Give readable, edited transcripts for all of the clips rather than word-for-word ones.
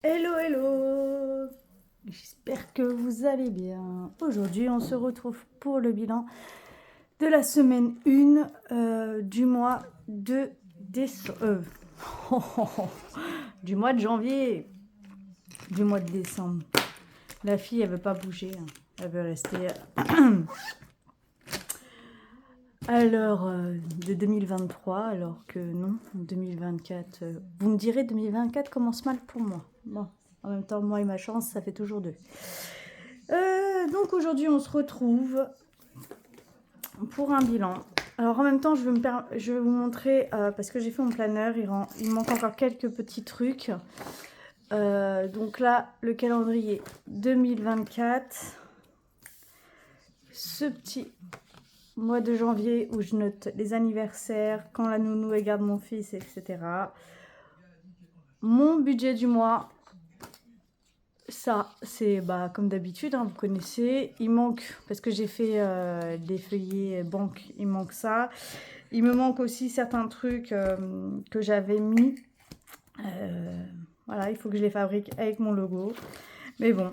Hello, hello! J'espère que vous allez bien. Aujourd'hui, on se retrouve pour le bilan de la semaine 1 du mois de décembre. Du mois de janvier. Du mois de décembre. La fille, elle veut pas bouger. Elle veut rester à l'heure de 2023, alors que non, 2024. Vous me direz, 2024 commence mal pour moi. Bon, en même temps, moi et ma chance, ça fait toujours deux. Donc aujourd'hui, on se retrouve pour un bilan. Alors en même temps, je vais vous montrer, parce que j'ai fait mon planeur, il manque encore quelques petits trucs. Donc là, le calendrier 2024. Ce petit mois de janvier où je note les anniversaires, quand la nounou regarde mon fils, etc. Mon budget du mois, ça c'est comme d'habitude, vous connaissez. Il manque, parce que j'ai fait des feuillets banque, il manque ça. Il me manque aussi certains trucs que j'avais mis. Voilà, il faut que je les fabrique avec mon logo. Mais bon,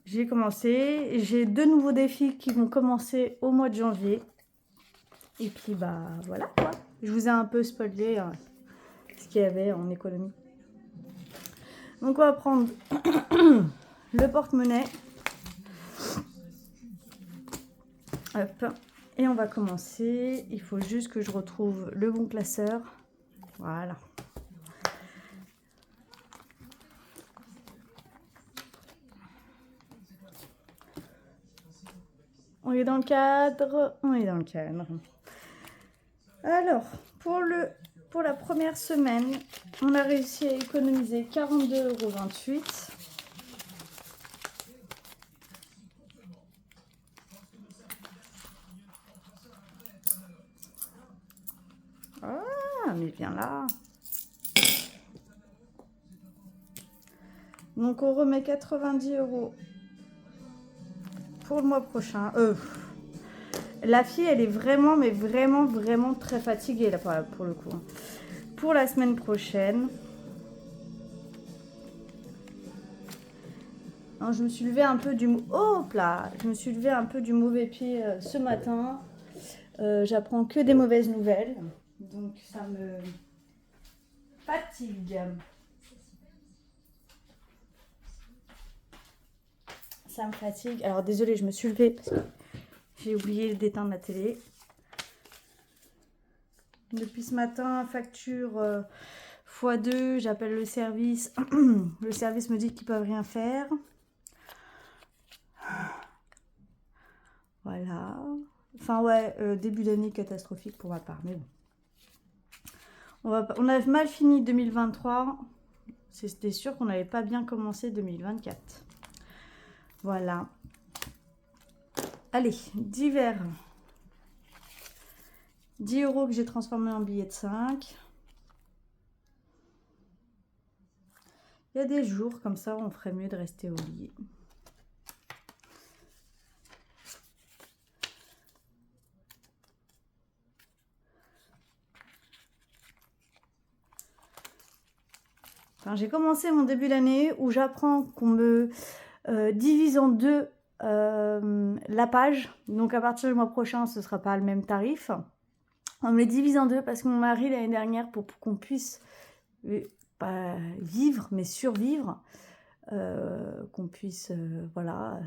j'ai commencé. J'ai 2 nouveaux défis qui vont commencer au mois de janvier. Et puis voilà quoi. Je vous ai un peu spoilé ce qu'il y avait en économie. Donc on va prendre le porte-monnaie. Hop. Et on va commencer. Il faut juste que je retrouve le bon classeur. Voilà. On est dans le cadre. On est dans le cadre. Alors, pour la première semaine, on a réussi à économiser 42,28 €. Ah, mais viens là. Donc, on remet 90 € pour le mois prochain. La fille, elle est vraiment, mais vraiment, vraiment très fatiguée, là, pour le coup. Pour la semaine prochaine. Non, je me suis levée un peu du... Hop là! Je me suis levée un peu du mauvais pied ce matin. J'apprends que des mauvaises nouvelles. Donc, ça me fatigue. Ça me fatigue. Alors, désolée, je me suis levée parce que j'ai oublié d'éteindre la télé. Depuis ce matin, facture x2, j'appelle le service. Le service me dit qu'ils peuvent rien faire. Voilà. Enfin ouais, début d'année catastrophique pour ma part, mais bon. On a mal fini 2023. C'était sûr qu'on n'avait pas bien commencé 2024. Voilà. Allez, divers. 10 € que j'ai transformé en billets de 5. Il y a des jours comme ça, on ferait mieux de rester au lit. Enfin, j'ai commencé mon début d'année où j'apprends qu'on me divise en deux la page. Donc à partir du mois prochain, ce ne sera pas le même tarif. On me les divise en deux parce que mon mari, l'année dernière, pour qu'on puisse pas vivre, mais survivre, qu'on puisse, voilà,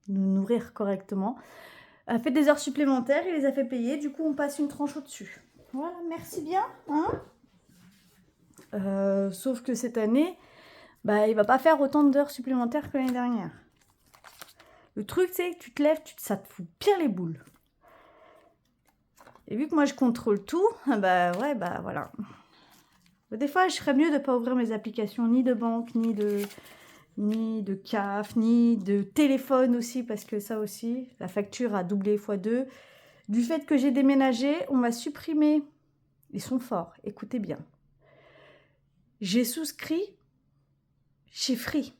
nous nourrir correctement, a fait des heures supplémentaires, il les a fait payer, du coup on passe une tranche au-dessus. Voilà, merci bien. Sauf que cette année, il va pas faire autant d'heures supplémentaires que l'année dernière. Le truc, c'est que tu te lèves, ça te fout pire les boules. Et vu que moi, je contrôle tout, voilà. Des fois, je ferais mieux de ne pas ouvrir mes applications, ni de banque, ni de CAF, ni de téléphone aussi, parce que ça aussi, la facture a doublé x2. Du fait que j'ai déménagé, on m'a supprimé. Ils sont forts, écoutez bien. J'ai souscrit chez Free.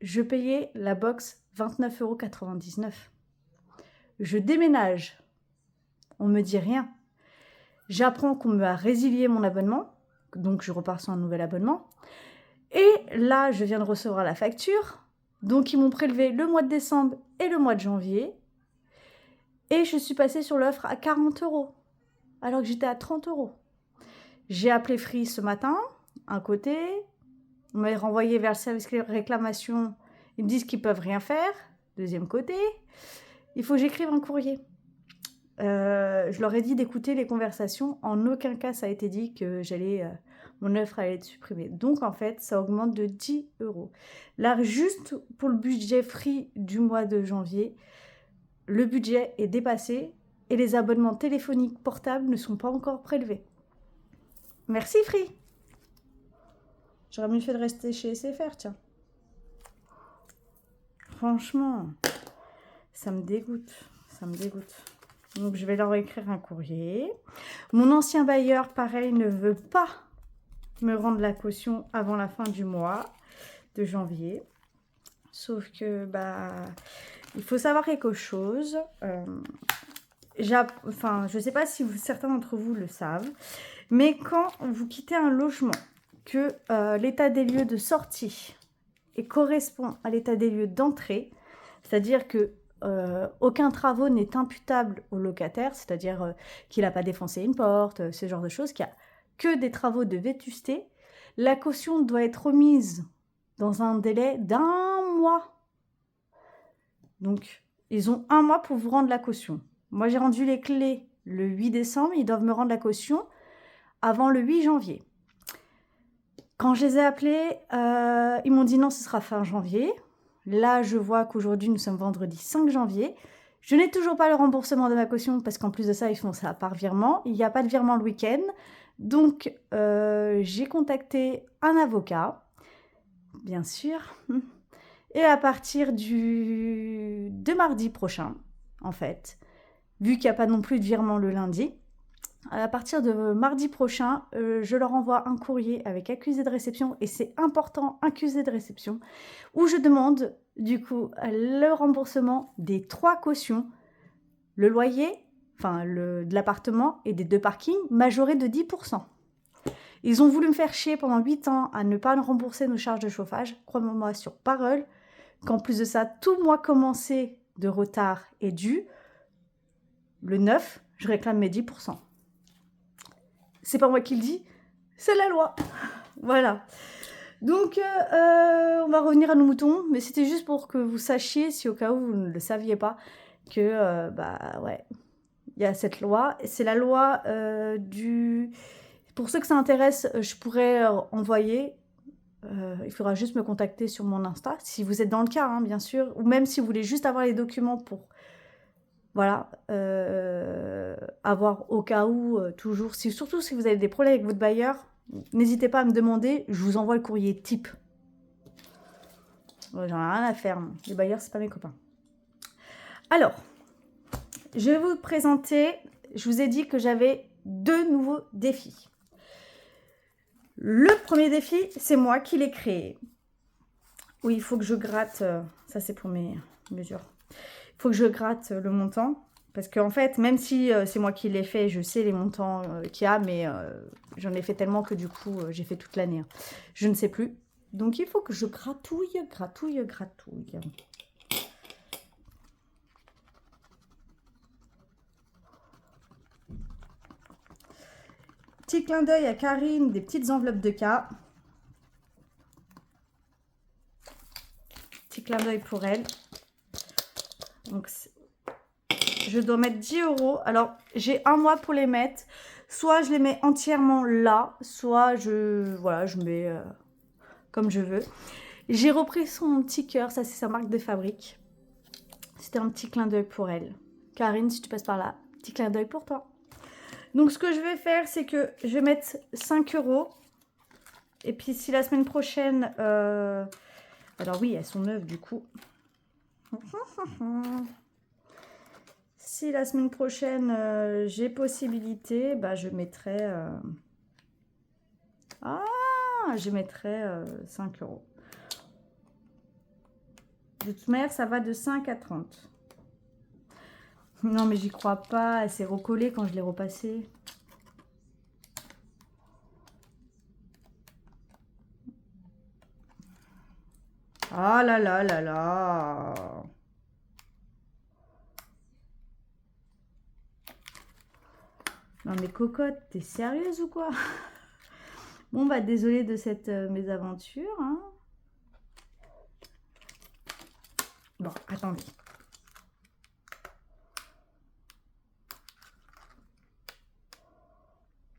Je payais la box 29,99 €. Je déménage. On me dit rien. J'apprends qu'on me a résilié mon abonnement. Donc, je repars sur un nouvel abonnement. Et là, je viens de recevoir la facture. Donc, ils m'ont prélevé le mois de décembre et le mois de janvier. Et je suis passée sur l'offre à 40 €, alors que j'étais à 30 €. J'ai appelé Free ce matin, un côté. On m'a renvoyé vers le service réclamation. Ils me disent qu'ils ne peuvent rien faire. Deuxième côté. Il faut que j'écrive un courrier. Je leur ai dit d'écouter les conversations. En aucun cas, ça a été dit que mon offre allait être supprimée. Donc, en fait, ça augmente de 10 €. Là, juste pour le budget Free du mois de janvier, le budget est dépassé et les abonnements téléphoniques portables ne sont pas encore prélevés. Merci Free. J'aurais mieux fait de rester chez SFR, tiens. Franchement, ça me dégoûte. Ça me dégoûte. Donc, je vais leur écrire un courrier. Mon ancien bailleur, pareil, ne veut pas me rendre la caution avant la fin du mois de janvier. Sauf que, il faut savoir quelque chose. Je ne sais pas si certains d'entre vous le savent, mais quand vous quittez un logement, que l'état des lieux de sortie correspond à l'état des lieux d'entrée, c'est-à-dire que aucun travaux n'est imputable au locataire, c'est-à-dire qu'il n'a pas défoncé une porte, ce genre de choses, qu'il n'y a que des travaux de vétusté, la caution doit être remise dans un délai d'1 mois. Donc, ils ont 1 mois pour vous rendre la caution. Moi, j'ai rendu les clés le 8 décembre, ils doivent me rendre la caution avant le 8 janvier. Quand je les ai appelés, ils m'ont dit non, ce sera fin janvier. Là, je vois qu'aujourd'hui, nous sommes vendredi 5 janvier. Je n'ai toujours pas le remboursement de ma caution parce qu'en plus de ça, ils font ça par virement. Il n'y a pas de virement le week-end. Donc, j'ai contacté un avocat, bien sûr. Et à partir de mardi prochain, en fait, vu qu'il n'y a pas non plus de virement le lundi, à partir de mardi prochain, je leur envoie un courrier avec accusé de réception, et c'est important, accusé de réception, où je demande du coup le remboursement des 3 cautions, le loyer, de l'appartement et des 2 parkings, majorés de 10%. Ils ont voulu me faire chier pendant 8 ans à ne pas rembourser nos charges de chauffage, crois-moi sur parole, qu'en plus de ça, tout mois commencé de retard est dû. Le 9, je réclame mes 10%. C'est pas moi qui le dis, c'est la loi. Voilà. Donc, on va revenir à nos moutons, mais c'était juste pour que vous sachiez, si au cas où vous ne le saviez pas, que, il y a cette loi. C'est la loi du... Pour ceux que ça intéresse, je pourrais envoyer. Il faudra juste me contacter sur mon Insta, si vous êtes dans le cas, hein, bien sûr, ou même si vous voulez juste avoir les documents pour... Voilà, avoir au cas où, toujours, surtout si vous avez des problèmes avec votre bailleur, n'hésitez pas à me demander, je vous envoie le courrier type. J'en ai rien à faire, les bailleurs, c'est pas mes copains. Alors, je vais vous présenter, je vous ai dit que j'avais 2 nouveaux défis. Le premier défi, c'est moi qui l'ai créé. Oui, il faut que je gratte, ça c'est pour mes mesures. Il faut que je gratte le montant. Parce qu'en fait, même si c'est moi qui l'ai fait, je sais les montants qu'il y a, mais j'en ai fait tellement que du coup, j'ai fait toute l'année. Je ne sais plus. Donc, il faut que je gratouille. Petit clin d'œil à Karine, des petites enveloppes de cas. Petit clin d'œil pour elle. Donc, je dois mettre 10 €. Alors, j'ai 1 mois pour les mettre. Soit je les mets entièrement là, soit je mets comme je veux. J'ai repris son petit cœur, ça c'est sa marque de fabrique. C'était un petit clin d'œil pour elle. Karine, si tu passes par là, petit clin d'œil pour toi. Donc, ce que je vais faire, c'est que je vais mettre 5 €. Et puis, si la semaine prochaine... Alors oui, elles sont neuves du coup. Si la semaine prochaine, j'ai possibilité, je mettrai... je mettrai 5 €. De toute manière, ça va de 5 à 30. Non, mais j'y crois pas. Elle s'est recollée quand je l'ai repassée. Ah là là là là. Non mais cocotte, t'es sérieuse ou quoi? Bon bah désolée de cette mésaventure. Hein. Bon, attendez.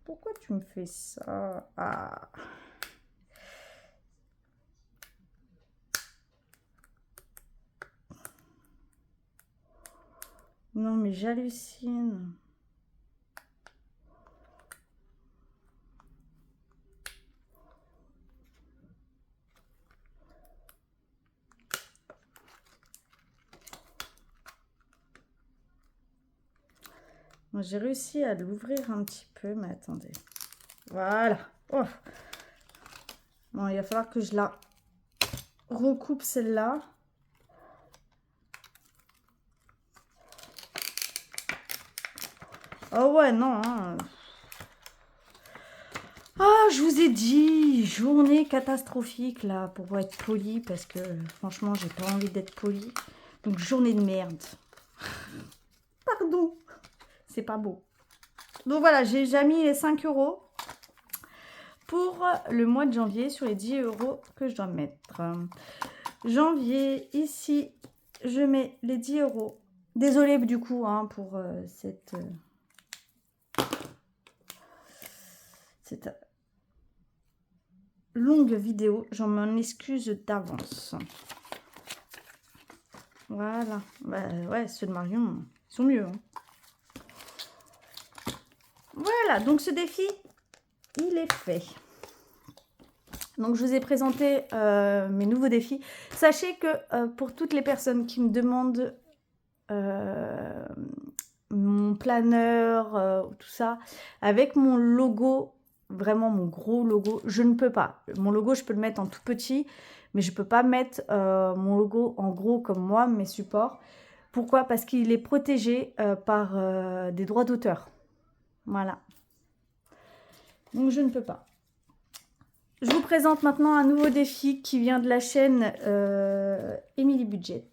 Pourquoi tu me fais ça? Ah. Non mais j'hallucine. J'ai réussi à l'ouvrir un petit peu, mais attendez. Voilà. Oh. Bon, il va falloir que je la recoupe celle-là. Oh ouais, non. Hein. Ah, je vous ai dit, journée catastrophique là, pour être poli, parce que franchement, j'ai pas envie d'être poli. Donc, journée de merde. Pardon. C'est pas beau. Donc voilà, j'ai déjà mis les 5 € pour le mois de janvier sur les 10 € que je dois mettre. Janvier, ici, je mets les 10 €. Désolée du coup hein, pour cette longue vidéo. J'en m'en excuse d'avance. Voilà. Bah, ouais, ceux de Marion sont mieux. Hein. Voilà, donc ce défi, il est fait. Donc, je vous ai présenté mes nouveaux défis. Sachez que pour toutes les personnes qui me demandent mon planeur, tout ça, avec mon logo, vraiment mon gros logo, je ne peux pas. Mon logo, je peux le mettre en tout petit, mais je ne peux pas mettre mon logo en gros comme moi, mes supports. Pourquoi? Parce qu'il est protégé par des droits d'auteur. Voilà. Donc, je ne peux pas. Je vous présente maintenant un nouveau défi qui vient de la chaîne Emily Budget.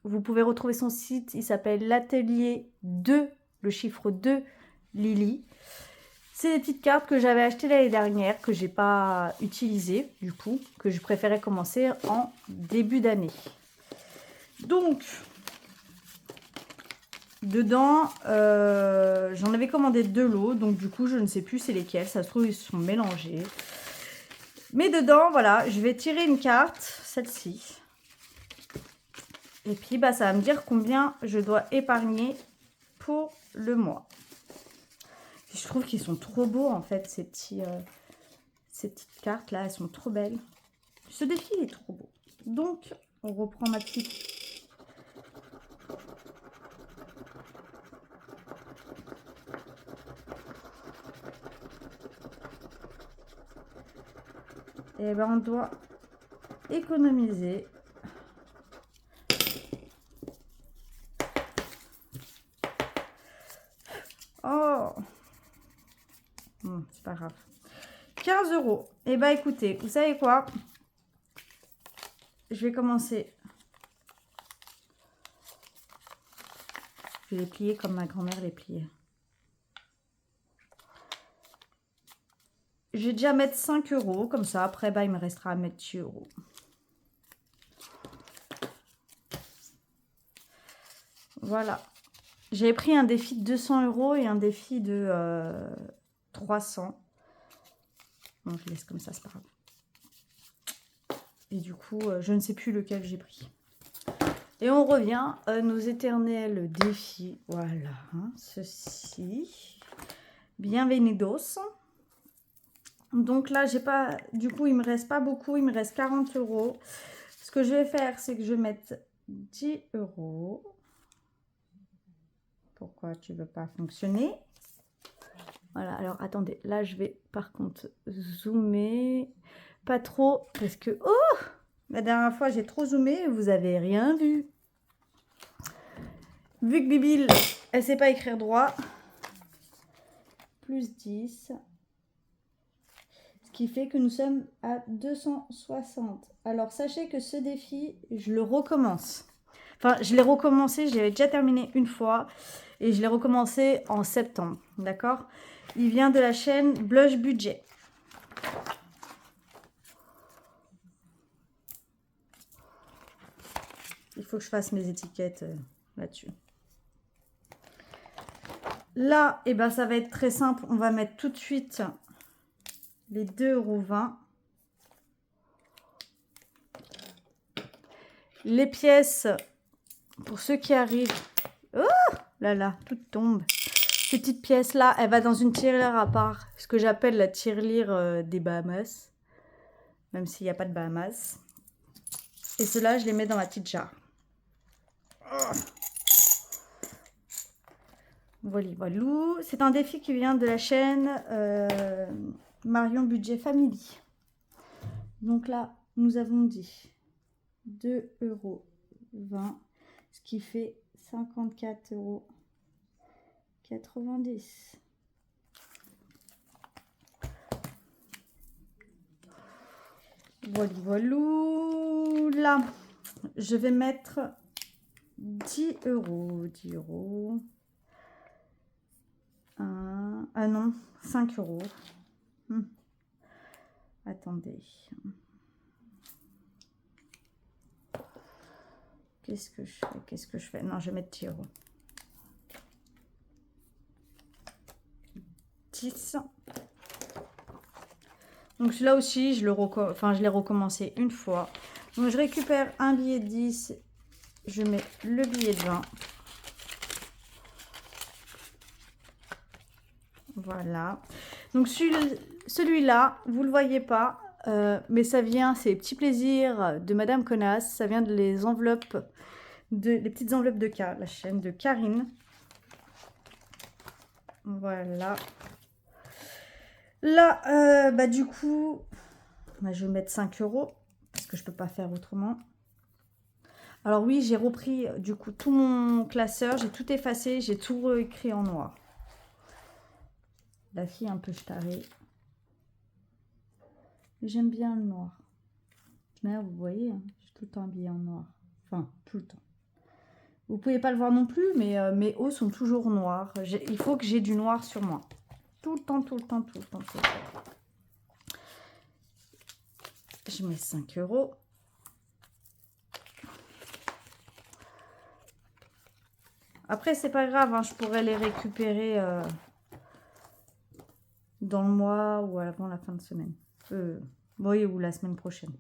Vous pouvez retrouver son site, il s'appelle l'atelier 2, le chiffre 2, Lily. C'est des petites cartes que j'avais achetées l'année dernière, que je n'ai pas utilisées, du coup, que je préférais commencer en début d'année. Donc, dedans, j'en avais commandé 2 lots, donc du coup, je ne sais plus c'est lesquels, ça se trouve, ils sont mélangés. Mais dedans, voilà, je vais tirer une carte, celle-ci. Et puis, bah, ça va me dire combien je dois épargner pour le mois. Je trouve qu'ils sont trop beaux, en fait, ces petites cartes-là. Elles sont trop belles. Ce défi est trop beau. Donc, on reprend ma petite... Et ben, on doit économiser. Oh, c'est pas grave. 15 €. Et bah écoutez, vous savez quoi? Je vais commencer. Je vais les plier comme ma grand-mère les pliait. Je vais déjà mettre 5 €, comme ça. Après, bah, il me restera à mettre 10 €. Voilà. J'avais pris un défi de 200 € et un défi de 300. Bon, je laisse comme ça, c'est pas grave. Et du coup, je ne sais plus lequel j'ai pris. Et on revient à nos éternels défis. Voilà, hein, ceci. Bienvenidos. Donc là, j'ai pas... Du coup, il me reste pas beaucoup. Il me reste 40 €. Ce que je vais faire, c'est que je vais mettre 10 €. Pourquoi tu veux pas fonctionner? Voilà, alors attendez. Là, je vais par contre zoomer. Pas trop, parce que... Oh! La dernière fois, j'ai trop zoomé et vous avez rien vu. Vu que Bibil, elle sait pas écrire droit. Plus 10. qui fait que nous sommes à 260. Alors, sachez que ce défi, je le recommence. Enfin, je l'ai recommencé, je l'avais déjà terminé une fois et je l'ai recommencé en septembre, d'accord? Il vient de la chaîne Blush Budget. Il faut que je fasse mes étiquettes là-dessus. Là, eh ben, ça va être très simple. On va mettre tout de suite les 2,20 €. Les pièces, pour ceux qui arrivent... Oh là là, tout tombe. Ces petites pièces-là, elle va dans une tirelire à part. Ce que j'appelle la tirelire des Bahamas. Même s'il n'y a pas de Bahamas. Et ceux-là, je les mets dans ma petite jarre. Voilà, voilà. C'est un défi qui vient de la chaîne Marion Budget Family. Donc là, nous avons dit 2,20 €, ce qui fait 54,90 €. Voilà, voilà. Là, je vais mettre 10 €. 10 €. Ah non, 5 €. Attendez. Qu'est-ce que je fais? Qu'est-ce que je fais? Non, je vais mettre 10 €. 10. Donc celui-là aussi, je l'ai recommencé une fois. Donc je récupère un billet de 10. Je mets le billet de 20. Voilà. Donc celui-là, vous ne le voyez pas, mais ça vient, c'est les petits plaisirs de Madame Connasse. Ça vient de les enveloppes, les petites enveloppes de la chaîne de Karine. Voilà. Là, bah du coup, bah, je vais mettre 5 € parce que je peux pas faire autrement. Alors oui, j'ai repris du coup tout mon classeur, j'ai tout effacé, j'ai tout écrit en noir. La fille un peu starée. J'aime bien le noir. D'ailleurs, vous voyez, hein, je suis tout le temps habillée en noir. Enfin, tout le temps. Vous pouvez pas le voir non plus, mais mes hauts sont toujours noirs. Il faut que j'ai du noir sur moi. Tout le temps, tout le temps, tout le temps, tout le temps. Je mets 5 €. Après, c'est pas grave, hein, je pourrais les récupérer dans le mois ou avant la fin de semaine. Oui, ou la semaine prochaine.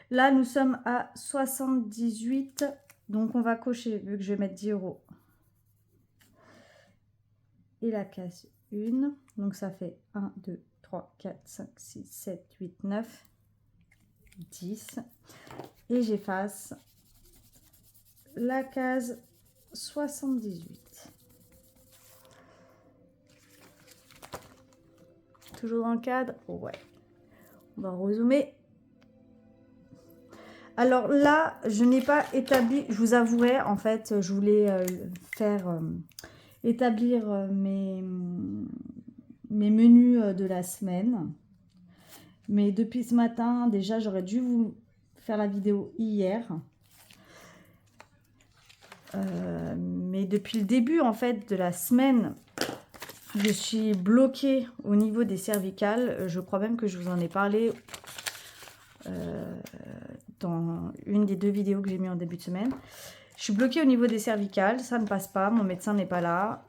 Là, nous sommes à 78. Donc, on va cocher, vu que je vais mettre 10 €. Et la case 1. Donc, ça fait 1, 2, 3, 4, 5, 6, 7, 8, 9, 10. Et j'efface la case 78. Toujours dans le cadre? Ouais. On va rezoomer. Alors là, je n'ai pas établi, je vous avouerai, en fait, je voulais établir mes menus de la semaine. Mais depuis ce matin, déjà, j'aurais dû vous faire la vidéo hier. Mais depuis le début, en fait, de la semaine, je suis bloquée au niveau des cervicales. Je crois même que je vous en ai parlé dans une des 2 vidéos que j'ai mis en début de semaine. Je suis bloquée au niveau des cervicales, ça ne passe pas, mon médecin n'est pas là.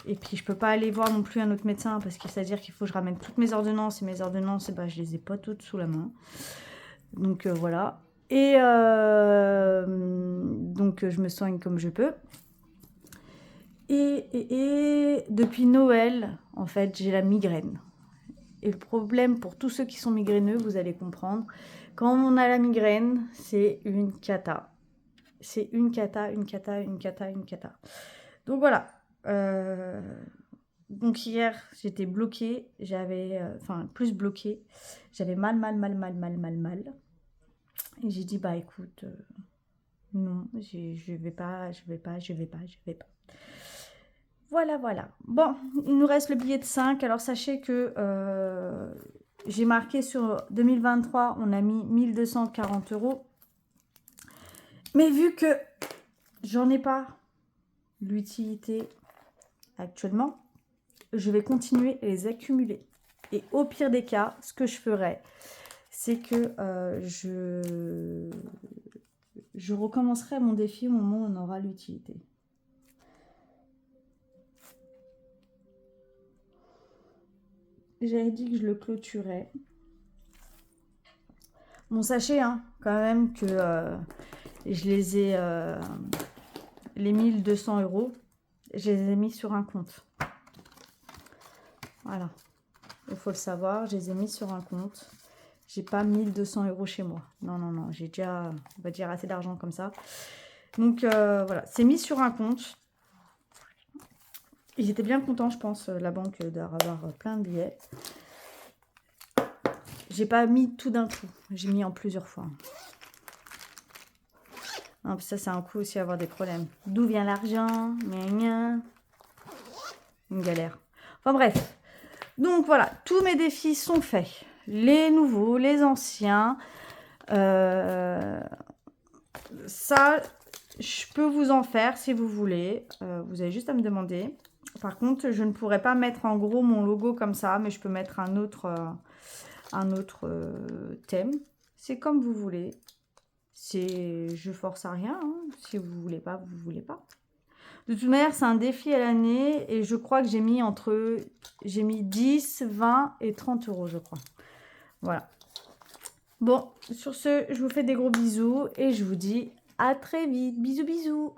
Et puis je peux pas aller voir non plus un autre médecin parce que c'est-à-dire qu'il faut que je ramène toutes mes ordonnances. Et mes ordonnances, bah, je les ai pas toutes sous la main. Donc voilà. Et donc je me soigne comme je peux. Et depuis Noël, en fait, j'ai la migraine. Et le problème pour tous ceux qui sont migraineux, vous allez comprendre, quand on a la migraine, c'est une cata. C'est une cata, une cata, une cata, une cata. Donc voilà. Donc hier, j'étais bloquée. J'avais, plus bloquée. J'avais mal. Et j'ai dit, bah écoute, non, je vais pas. Voilà, voilà. Bon, il nous reste le billet de 5. Alors, sachez que j'ai marqué sur 2023, on a mis 1240 €. Mais vu que j'en ai pas l'utilité actuellement, je vais continuer à les accumuler. Et au pire des cas, ce que je ferai, c'est que je recommencerai mon défi au moment où on aura l'utilité. J'avais dit que je le clôturais. Bon, sachez quand même que je les ai, les 1200 €, je les ai mis sur un compte. Voilà, il faut le savoir, je les ai mis sur un compte. J'ai pas 1200 € chez moi. Non, non, non, j'ai déjà, on va dire, assez d'argent comme ça. Donc voilà, c'est mis sur un compte. Ils étaient bien contents, je pense, la banque, d'avoir plein de billets. J'ai pas mis tout d'un coup, j'ai mis en plusieurs fois. Non, ça, c'est un coup aussi à avoir des problèmes. D'où vient l'argent? Une galère. Enfin bref. Donc voilà, tous mes défis sont faits. Les nouveaux, les anciens. Ça, je peux vous en faire si vous voulez. Vous avez juste à me demander. Par contre, je ne pourrais pas mettre en gros mon logo comme ça, mais je peux mettre un autre thème. C'est comme vous voulez. Je force à rien. Si vous voulez pas, vous voulez pas. De toute manière, c'est un défi à l'année et je crois que j'ai mis 10, 20 et 30 €, je crois. Voilà. Bon, sur ce, je vous fais des gros bisous et je vous dis à très vite. Bisous, bisous.